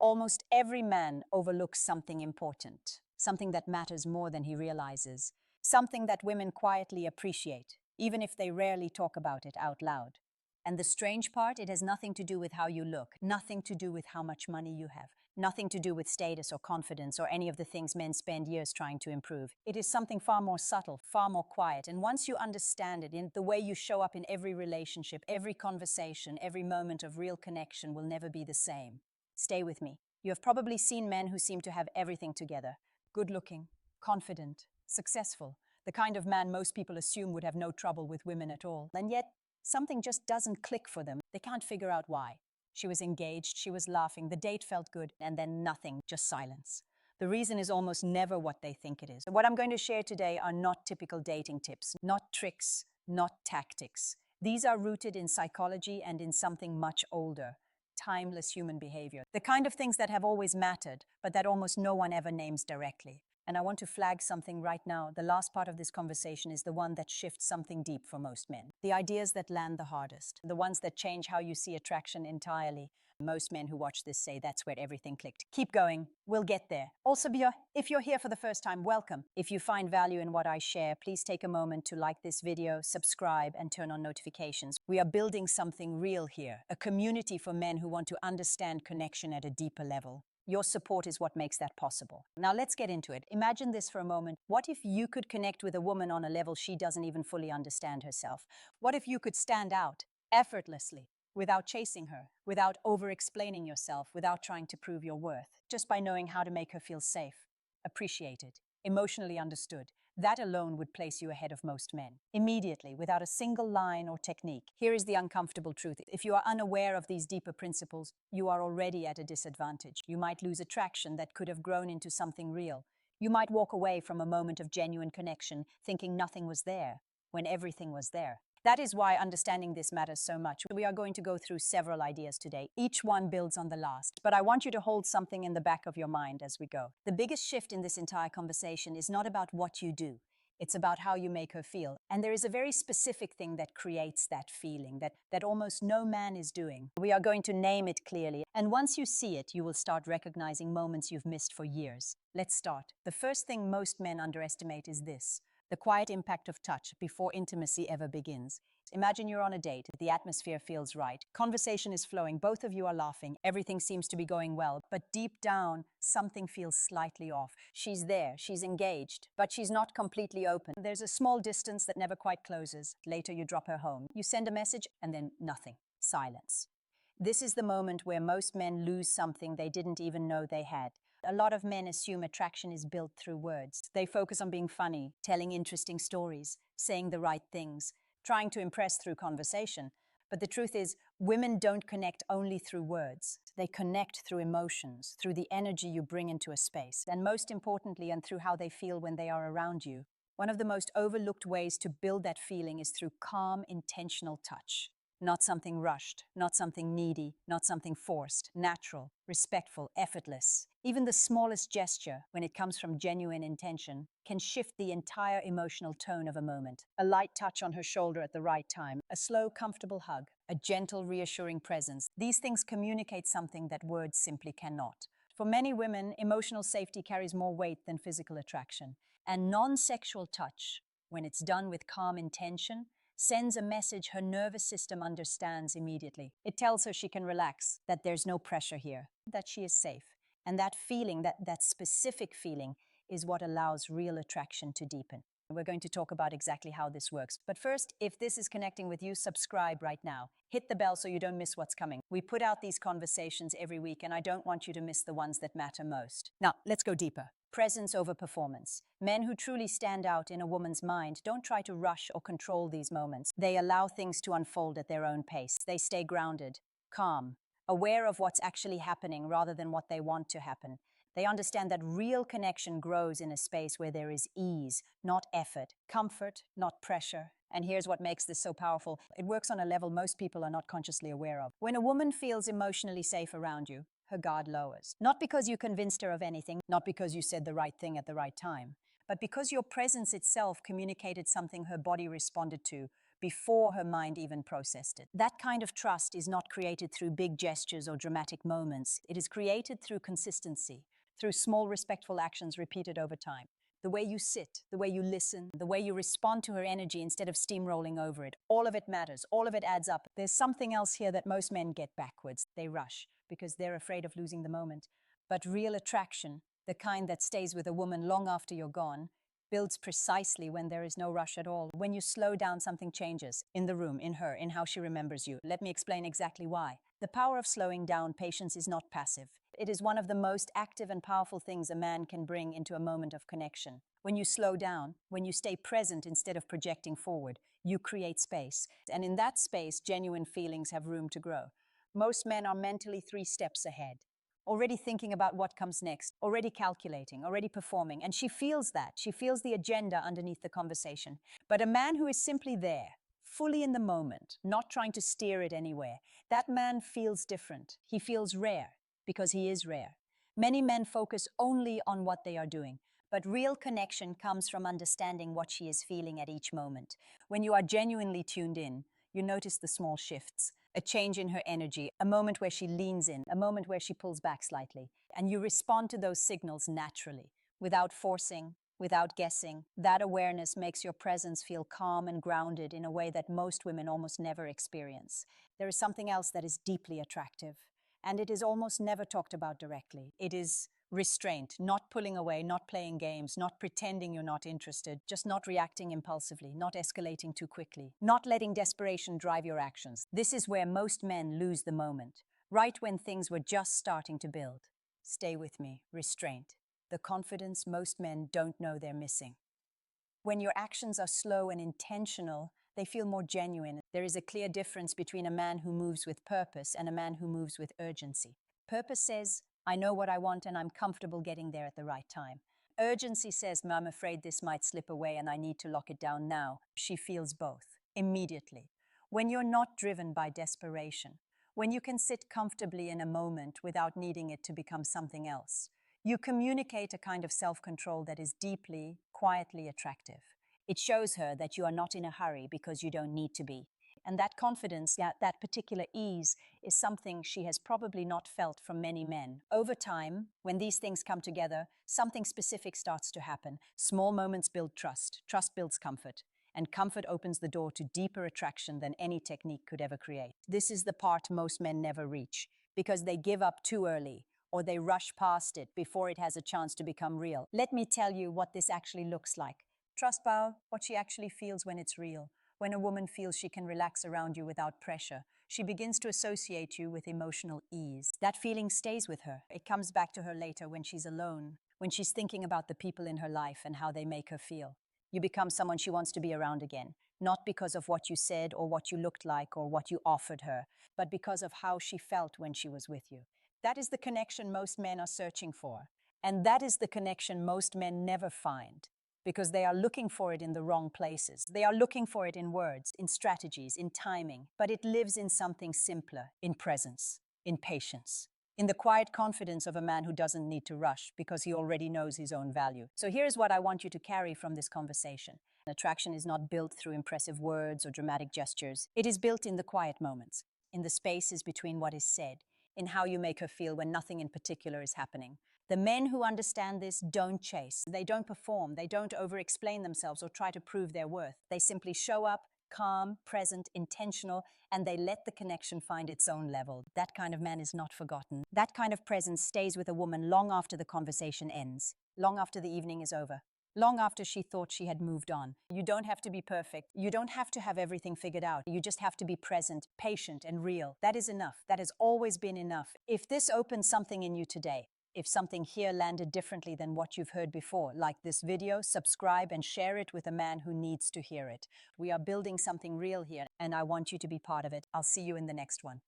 Almost every man overlooks something important, something that matters more than he realizes, something that women quietly appreciate, even if they rarely talk about it out loud. And the strange part, it has nothing to do with how you look, nothing to do with how much money you have, nothing to do with status or confidence or any of the things men spend years trying to improve. It is something far more subtle, far more quiet. And once you understand it, in the way you show up in every relationship, every conversation, every moment of real connection will never be the same. Stay with me. You have probably seen men who seem to have everything together. Good-looking, confident, successful. The kind of man most people assume would have no trouble with women at all. And yet, something just doesn't click for them. They can't figure out why. She was engaged, she was laughing, the date felt good, and then nothing, just silence. The reason is almost never what they think it is. What I'm going to share today are not typical dating tips, not tricks, not tactics. These are rooted in psychology and in something much older. Timeless human behavior. The kind of things that have always mattered, but that almost no one ever names directly. And I want to flag something right now. The last part of this conversation is the one that shifts something deep for most men. The ideas that land the hardest, the ones that change how you see attraction entirely. Most men who watch this say that's where everything clicked. Keep going. We'll get there. Also, if you're here for the first time, welcome. If you find value in what I share, please take a moment to like this video, subscribe, and turn on notifications. We are building something real here, a community for men who want to understand connection at a deeper level. Your support is what makes that possible. Now let's get into it. Imagine this for a moment. What if you could connect with a woman on a level she doesn't even fully understand herself? What if you could stand out effortlessly, without chasing her, without over-explaining yourself, without trying to prove your worth, just by knowing how to make her feel safe, appreciated, emotionally understood? That alone would place you ahead of most men, immediately, without a single line or technique. Here is the uncomfortable truth. If you are unaware of these deeper principles, you are already at a disadvantage. You might lose attraction that could have grown into something real. You might walk away from a moment of genuine connection, thinking nothing was there, when everything was there. That is why understanding this matters so much. We are going to go through several ideas today. Each one builds on the last, but I want you to hold something in the back of your mind as we go. The biggest shift in this entire conversation is not about what you do. It's about how you make her feel. And there is a very specific thing that creates that feeling that almost no man is doing. We are going to name it clearly. And once you see it, you will start recognizing moments you've missed for years. Let's start. The first thing most men underestimate is this: the quiet impact of touch before intimacy ever begins. Imagine you're on a date, the atmosphere feels right, conversation is flowing, both of you are laughing, everything seems to be going well, but deep down, something feels slightly off. She's there, she's engaged, but she's not completely open. There's a small distance that never quite closes. Later you drop her home, you send a message, and then nothing. Silence. This is the moment where most men lose something they didn't even know they had. A lot of men assume attraction is built through words. They focus on being funny, telling interesting stories, saying the right things, trying to impress through conversation. But the truth is, women don't connect only through words. They connect through emotions, through the energy you bring into a space, and most importantly, and through how they feel when they are around you. One of the most overlooked ways to build that feeling is through calm, intentional touch. Not something rushed, not something needy, not something forced, natural, respectful, effortless. Even the smallest gesture, when it comes from genuine intention, can shift the entire emotional tone of a moment. A light touch on her shoulder at the right time, a slow, comfortable hug, a gentle, reassuring presence. These things communicate something that words simply cannot. For many women, emotional safety carries more weight than physical attraction. And non-sexual touch, when it's done with calm intention, sends a message her nervous system understands immediately. It tells her she can relax, that there's no pressure here, that she is safe. And that feeling, that specific feeling, is what allows real attraction to deepen. We're going to talk about exactly how this works. But first, if this is connecting with you, subscribe right now. Hit the bell so you don't miss what's coming. We put out these conversations every week, and I don't want you to miss the ones that matter most. Now, let's go deeper. Presence over performance. Men who truly stand out in a woman's mind don't try to rush or control these moments. They allow things to unfold at their own pace. They stay grounded, calm, aware of what's actually happening rather than what they want to happen. They understand that real connection grows in a space where there is ease, not effort, comfort, not pressure. And here's what makes this so powerful. It works on a level most people are not consciously aware of. When a woman feels emotionally safe around you, her guard lowers. Not because you convinced her of anything, not because you said the right thing at the right time, but because your presence itself communicated something her body responded to, before her mind even processed it. That kind of trust is not created through big gestures or dramatic moments. It is created through consistency, through small respectful actions repeated over time. The way you sit, the way you listen, the way you respond to her energy instead of steamrolling over it. All of it matters. All of it adds up. There's something else here that most men get backwards. They rush because they're afraid of losing the moment. But real attraction, the kind that stays with a woman long after you're gone, builds precisely when there is no rush at all. When you slow down, something changes in the room, in her, in how she remembers you. Let me explain exactly why. The power of slowing down patience is not passive. It is one of the most active and powerful things a man can bring into a moment of connection. When you slow down, when you stay present instead of projecting forward, you create space. And in that space, genuine feelings have room to grow. Most men are mentally 3 steps ahead, already thinking about what comes next, already calculating, already performing. And she feels that. She feels the agenda underneath the conversation. But a man who is simply there, fully in the moment, not trying to steer it anywhere, that man feels different. He feels rare because he is rare. Many men focus only on what they are doing, but real connection comes from understanding what she is feeling at each moment. When you are genuinely tuned in, you notice the small shifts, a change in her energy, a moment where she leans in, a moment where she pulls back slightly, and you respond to those signals naturally, without forcing, without guessing. That awareness makes your presence feel calm and grounded in a way that most women almost never experience. There is something else that is deeply attractive, and it is almost never talked about directly. It is restraint, not pulling away, not playing games, not pretending you're not interested, just not reacting impulsively, not escalating too quickly, not letting desperation drive your actions. This is where most men lose the moment, right when things were just starting to build. Stay with me, restraint, the confidence most men don't know they're missing. When your actions are slow and intentional, they feel more genuine. There is a clear difference between a man who moves with purpose and a man who moves with urgency. Purpose says, I know what I want and I'm comfortable getting there at the right time. Urgency says, I'm afraid this might slip away and I need to lock it down now. She feels both, immediately. When you're not driven by desperation, when you can sit comfortably in a moment without needing it to become something else, you communicate a kind of self-control that is deeply, quietly attractive. It shows her that you are not in a hurry because you don't need to be. And that confidence, that particular ease, is something she has probably not felt from many men. Over time, when these things come together, something specific starts to happen. Small moments build trust. Trust builds comfort. And comfort opens the door to deeper attraction than any technique could ever create. This is the part most men never reach, because they give up too early, or they rush past it before it has a chance to become real. Let me tell you what this actually looks like. Trust Bao, what she actually feels when it's real. When a woman feels she can relax around you without pressure, she begins to associate you with emotional ease. That feeling stays with her. It comes back to her later when she's alone, when she's thinking about the people in her life and how they make her feel. You become someone she wants to be around again, not because of what you said or what you looked like or what you offered her, but because of how she felt when she was with you. That is the connection most men are searching for. And that is the connection most men never find, because they are looking for it in the wrong places. They are looking for it in words, in strategies, in timing, but it lives in something simpler, in presence, in patience, in the quiet confidence of a man who doesn't need to rush because he already knows his own value. So here's what I want you to carry from this conversation. Attraction is not built through impressive words or dramatic gestures. It is built in the quiet moments, in the spaces between what is said, in how you make her feel when nothing in particular is happening. The men who understand this don't chase, they don't perform, they don't over-explain themselves or try to prove their worth. They simply show up, calm, present, intentional, and they let the connection find its own level. That kind of man is not forgotten. That kind of presence stays with a woman long after the conversation ends, long after the evening is over, long after she thought she had moved on. You don't have to be perfect. You don't have to have everything figured out. You just have to be present, patient, and real. That is enough. That has always been enough. If this opens something in you today, if something here landed differently than what you've heard before, like this video, subscribe and share it with a man who needs to hear it. We are building something real here, and I want you to be part of it. I'll see you in the next one.